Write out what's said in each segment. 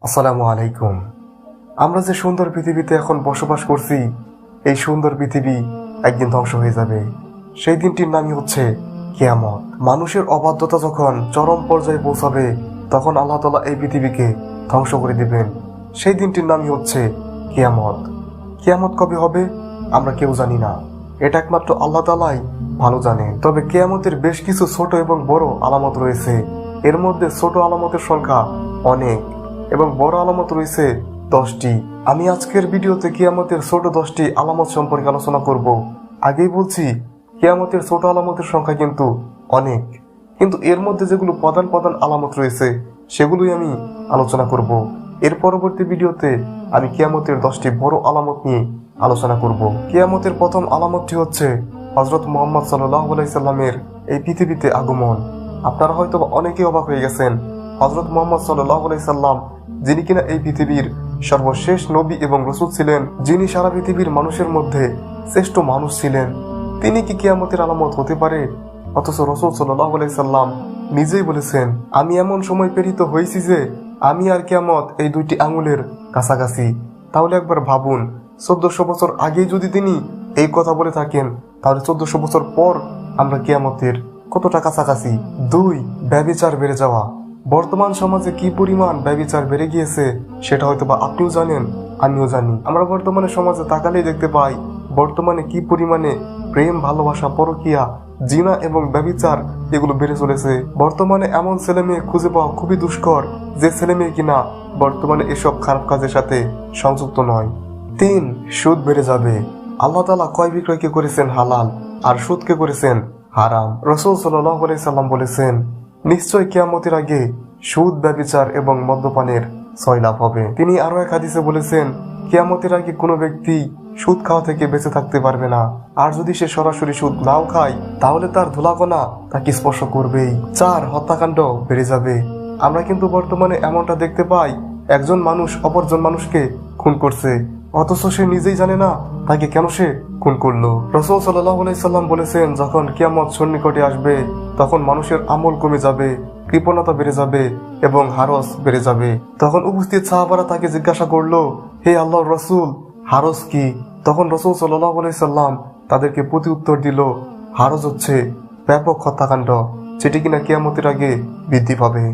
আসসালামু আলাইকুম। আমরা যে সুন্দর পৃথিবীতে এখন বসবাস করছি, এই সুন্দর পৃথিবী একদিন ধ্বংস হয়ে যাবে। সেই দিনটির নামই হচ্ছে কিয়ামত। মানুষের অবাধ্যতা যখন চরম পর্যায়ে পৌঁছাবে, তখন আল্লাহ তাআলা এই পৃথিবীকে ধ্বংস করে দেবেন। সেই দিনটির নামই হচ্ছে কিয়ামত। কিয়ামত কবে হবে আমরা কেউ জানি না, এটা একমাত্র আল্লাহ তাআলাই ভালো জানেন। তবে কিয়ামতের বেশ কিছু ছোট এবং বড় আলামত রয়েছে। এর মধ্যে ছোট আলামতের সংখ্যা অনেক এবং বড় আলামত রয়েছে 10টি। আমি আজকের ভিডিওতে কিয়ামতের ছোট 10টি আলামত সম্পর্কে আলোচনা করব। আগেই বলছি, কিয়ামতের ছোট আলামতের সংখ্যা কিন্তু অনেক, কিন্তু এর মধ্যে যেগুলো প্রধান প্রধান আলামত রয়েছে সেগুলোই আমি আলোচনা করব। এর পরবর্তী ভিডিওতে আমি কিয়ামতের 10টি বড় আলামত নিয়ে আলোচনা করব। কিয়ামতের প্রথম আলামতটি হচ্ছে হযরত মুহাম্মদ সাল্লাল্লাহু আলাইহি সাল্লামের এই পৃথিবীতে আগমন। আপনারা হয়তো অনেকেই অবাক হয়ে গেছেন, হযরত মুহাম্মদ সাল্লাল্লাহু আলাইহি সাল্লাম, যিনি কিনা এই পৃথিবীর সর্বশেষ নবী এবং রাসূল ছিলেন, যিনি সারা পৃথিবীর মানুষের মধ্যে শ্রেষ্ঠ মানুষ ছিলেন, তিনি কি কিয়ামতের আলামত হতে পারে? অথচ রাসূল সাল্লাল্লাহু আলাইহি সাল্লাম নিজেই বলেছেন, আমি এমন সময় প্রেরিত হয়েছি যে আমি আর কিয়ামত এই দুইটি আঙুলের কাছাকাছি। তাহলে একবার ভাবুন, 1400 বছর আগেই যদি তিনি এই কথা বলে থাকেন, তাহলে 1400 বছর পর আমরা কিয়ামতের কতটা কাছাকাছি। 2. ব্যভিচার বেড়ে যাওয়া। বর্তমান সমাজে কি পরিমাণ ব্যভিচার বেড়ে গিয়েছে সেটা হয়তো বা আপনিও জানেন, আমিও জানি। আমরা বর্তমানে সমাজে তাকালেই দেখতে পাই বর্তমানে কি পরিমাণে প্রেম, ভালোবাসা, পরকীয়া, জিনা এবং ব্যভিচার এগুলো বেড়ে চলেছে। বর্তমানে এমন ছেলে মেয়ে খুঁজে পাওয়া খুবই দুষ্কর, যে ছেলে মেয়ে কিনা বর্তমানে এসব খারাপ কাজের সাথে সংযুক্ত নয়। 3. সুদ বেড়ে যাবে। আল্লাহ তাআলা ক্রয় বিক্রয়কে করেছেন হালাল আর সুদকে করেছেন হারাম। রাসূল সাল্লাল্লাহু আলাইহি সাল্লাম বলেছেন, নিশ্চয় কিয়ামতের আগে সুদ, ব্যভিচার এবং মদ্যপানের সয়লাভ হবে। তিনি আরো এক হাদিসে বলেছেন, কিয়ামতের আগে কোনো ব্যক্তি সুদ খাওয়া থেকে বেঁচে থাকতে পারবে না, আর যদি সে সরাসরি সুদ নাও খায় তাহলে তার ধুলাকণা তাকে স্পর্শ করবেই। 4. হত্যাকাণ্ড বেড়ে যাবে। আমরা কিন্তু বর্তমানে এমনটা দেখতে পাই, একজন মানুষ অপরজন মানুষকে খুন করছে, অথচ সে নিজেই জানে না তাকে কেন সে খুন করলো। রাসূল সাল্লাল্লাহু আলাইহি সাল্লাম বলেছেন, যখন কিয়ামত সন্নিকটে আসবে তখন মানুষের আমল কমে যাবে, কৃপণতা বেড়ে যাবে এবং হারস বেড়ে যাবে। তখন উপস্থিত সাহাবারা তাকে জিজ্ঞাসা করলো, হে আল্লাহর রাসূল, হারস কি? তখন রাসূল সাল্লাল্লাহু আলাইহি সাল্লাম তাদেরকে প্রতি উত্তর দিল, হারস হচ্ছে ব্যাপক হত্যাকাণ্ড, যেটি কিনা কিয়ামতের আগে বৃদ্ধি পাবে।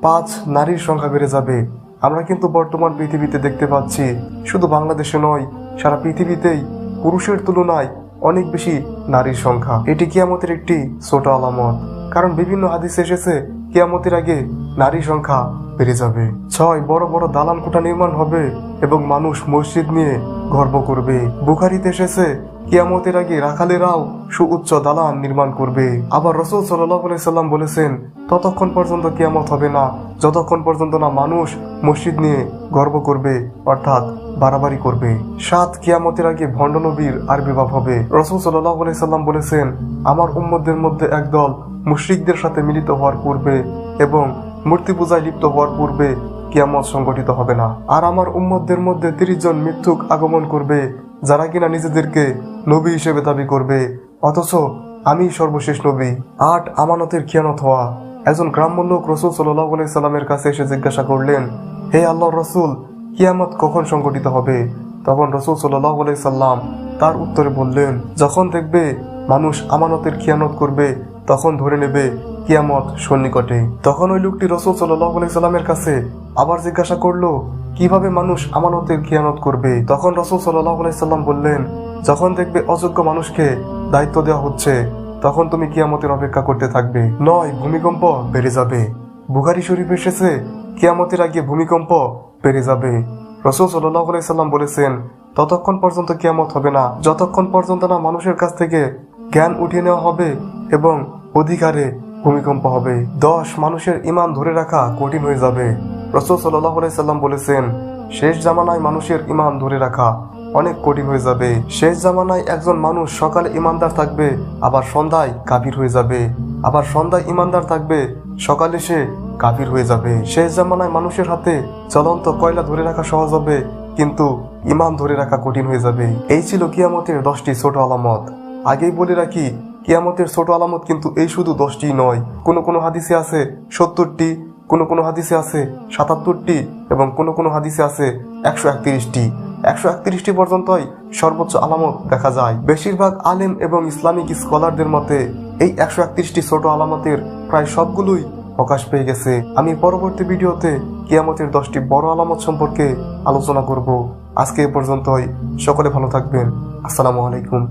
5. নারীর সংখ্যা বেড়ে যাবে। আমরা কিন্তু বর্তমান পৃথিবীতে দেখতে পাচ্ছি, শুধু বাংলাদেশে নয়, সারা পৃথিবীতেই পুরুষের তুলনায় অনেক বেশি নারীর সংখ্যা। এটি কিয়ামতের একটি ছোট আলামত, কারণ বিভিন্ন হাদিসে এসেছে কিয়ামতের আগে নারীর সংখ্যা বেড়ে যাবে। 6. বড় বড় দালান কোঠা নির্মাণ হবে এবং মানুষ মসজিদ নিয়ে গর্ব করবে। বুখারীতে এসেছে, কিয়ামতের আগে রাখালেরাও সুউচ্চ দালান নির্মাণ করবে। আবার রাসূল সাল্লাল্লাহু আলাইহি সাল্লাম বলেছেন, ততক্ষণ পর্যন্ত কিয়ামত হবে না যতক্ষণ পর্যন্ত না মানুষ মসজিদ নিয়ে গর্ব করবে, অর্থাৎ বাড়াবাড়ি করবে। 7. কিয়ামতের আগে ভণ্ড নবীর আবির্ভাব হবে। রাসূল সাল্লাল্লাহু আলাইহি সাল্লাম বলেছেন, আমার উম্মতদের মধ্যে একদল মুশরিকদের সাথে মিলিত হওয়ার পূর্বে এবং মূর্তি পূজায় লিপ্ত হওয়ার পূর্বে কিয়ামত সংঘটিত হবে না। আর আমার উম্মতদের মধ্যে 30 জন মিথ্যুক আগমন করবে, যারা কিনা নিজেদেরকে নবী হিসেবে দাবি করবে, অথচ আমি সর্বশেষ নবী। 8. আমানতের খিয়ানত হওয়া। একজন গ্রাম্য লোক রাসূল সাল্লাল্লাহু আলাইহি সাল্লামের কাছে এসে জিজ্ঞাসা করলেন, হে আল্লাহর রাসূল, কিয়ামত কখন সংঘটিত হবে? তখন রাসূল সাল্লাল্লাহু আলাইহি সাল্লাম তার উত্তরে বললেন, যখন দেখবে মানুষ আমানতের খিয়ানত করবে তখন ধরে নেবে কিয়ামত সন্নিকটে। তখন ওই লোকটি রাসূল সাল্লাল্লাহু আলাইহি সাল্লামের কাছে আবার জিজ্ঞাসা করলো, কিভাবে মানুষ আমানতের খিয়ানত করবে? তখন রাসূল সাল্লাল্লাহু আলাইহি সাল্লাম বললেন, যখন দেখবে অযোগ্য মানুষকে দায়িত্ব দেওয়া হচ্ছে তখন তুমি কিয়ামতের অপেক্ষা করতে থাকবে। 9. ভূমিকম্প বেড়ে যাবে। বুখারী শরীফে এসেছে, কিয়ামতের আগে ভূমিকম্প বেড়ে যাবে। রাসূল সাল্লাল্লাহু আলাইহি সাল্লাম বলেছেন, ততক্ষণ পর্যন্ত কিয়ামত হবে না যতক্ষণ পর্যন্ত না মানুষের কাছ থেকে জ্ঞান উঠিয়ে নেওয়া হবে এবং অধিকারে ভূমিকম্প হবে। 10. মানুষের ঈমান ধরে রাখা কঠিন হয়ে যাবে। রাসূল সাল্লাল্লাহু আলাইহি সাল্লাম বলেছেন, শেষ জামানায় মানুষের ঈমান ধরে রাখা অনেক কঠিন হয়ে যাবে। শেষ জামানায় একজন মানুষ সকালে ঈমানদার থাকবে, আবার সন্ধ্যায় কাফির হয়ে যাবে, আবার সন্ধ্যায় ঈমানদার থাকবে, সকালে সে কাফির হয়ে যাবে। শেষ জামানায় মানুষের হাতে জ্বলন্ত কয়লা ধরে রাখা সহজ হবে, কিন্তু ঈমান ধরে রাখা কঠিন হয়ে যাবে। এই ছিল কিয়ামতের 10টি ছোট আলামত। আগেই বলে রাখি, কিয়ামতের ছোট আলামত কিন্তু এই শুধু 10টি নয়, কোন কোন হাদিসে আছে 70টি, কোনো হাদিসে আছে 77টি এবং কোনো হাদিসে আছে 131টি। 131টি পর্যন্তই সর্বোচ্চ আলামত দেখা যায়। বেশিরভাগ আলেম এবং ইসলামিক স্কলারদের মতে এই 131টি ছোট আলামতের প্রায় সবগুলোই প্রকাশ পেয়ে গেছে। আমি পরবর্তী ভিডিওতে কিয়ামতের 10টি বড় আলামত সম্পর্কে আলোচনা করব। আজকে এ পর্যন্তই। সকলে ভালো থাকবেন। আসসালামু আলাইকুম।